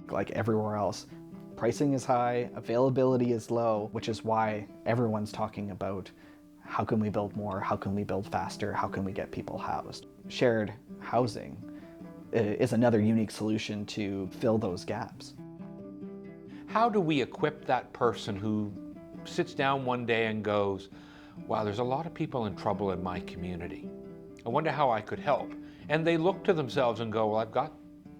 Like everywhere else, pricing is high, availability is low, which is why everyone's talking about how can we build more, how can we build faster, how can we get people housed. Shared housing is another unique solution to fill those gaps. How do we equip that person who sits down one day and goes, wow, there's a lot of people in trouble in my community. I wonder how I could help. And they look to themselves and go, well, I've got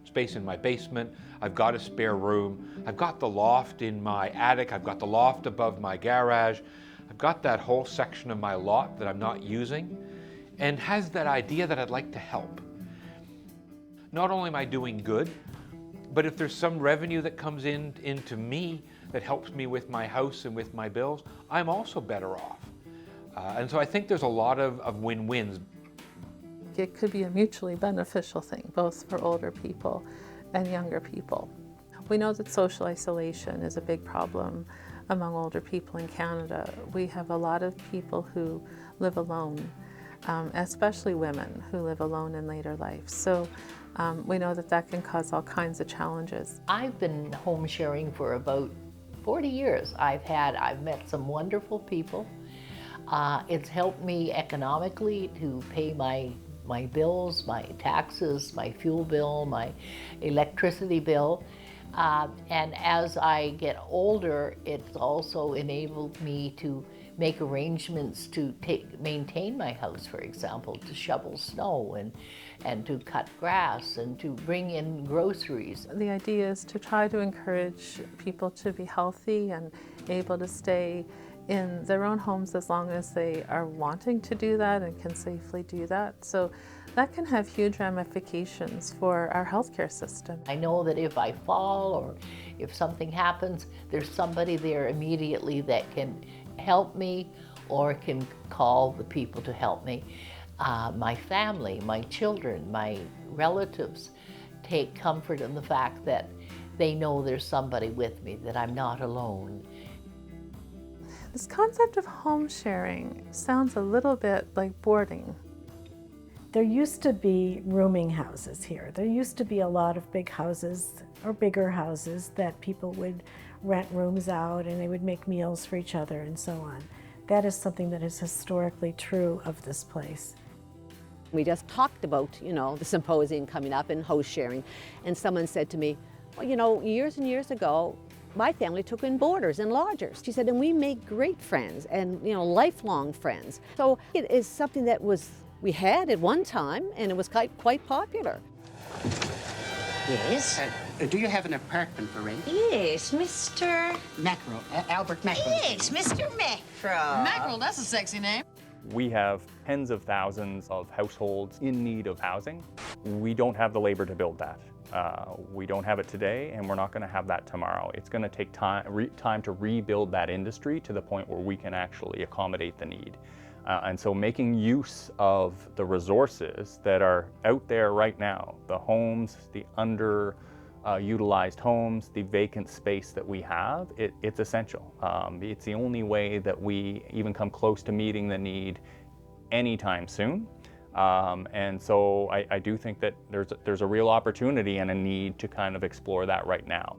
space in my basement, I've got a spare room, I've got the loft in my attic, I've got the loft above my garage, I've got that whole section of my lot that I'm not using, and has that idea that I'd like to help. Not only am I doing good, but if there's some revenue that comes into me that helps me with my house and with my bills, I'm also better off. And so I think there's a lot of win-wins. It could be a mutually beneficial thing, both for older people and younger people. We know that social isolation is a big problem among older people in Canada. We have a lot of people who live alone, especially women who live alone in later life. So we know that that can cause all kinds of challenges. I've been home sharing for about 40 years. I've met some wonderful people. It's helped me economically to pay my bills, my taxes, my fuel bill, my electricity bill. And as I get older, it's also enabled me to make arrangements to maintain my house, for example, to shovel snow and to cut grass and to bring in groceries. The idea is to try to encourage people to be healthy and able to stay in their own homes as long as they are wanting to do that and can safely do that. So that can have huge ramifications for our healthcare system. I know that if I fall or if something happens, there's somebody there immediately that can help me or can call the people to help me. My family, my children, my relatives take comfort in the fact that they know there's somebody with me, that I'm not alone. This concept of home sharing sounds a little bit like boarding. There used to be rooming houses here. There used to be a lot of big houses or bigger houses that people would rent rooms out and they would make meals for each other and so on. That is something that is historically true of this place. We just talked about, the symposium coming up and house sharing, and someone said to me, well, years and years ago, my family took in boarders and lodgers. She said, and we made great friends and, lifelong friends. So it is something that we had at one time, and it was quite popular. Yes? Do you have an apartment for rent? Yes, Mr. Mackerel, Albert Mackerel. Yes, Mr. Mackerel. Mackerel, that's a sexy name. We have tens of thousands of households in need of housing. We don't have the labor to build that. We don't have it today, and we're not going to have that tomorrow. It's going to take time to rebuild that industry to the point where we can actually accommodate the need. And so making use of the resources that are out there right now, the homes, the underutilized homes, the vacant space that we have, it's essential. It's the only way that we even come close to meeting the need anytime soon. And so I do think that there's a real opportunity and a need to kind of explore that right now.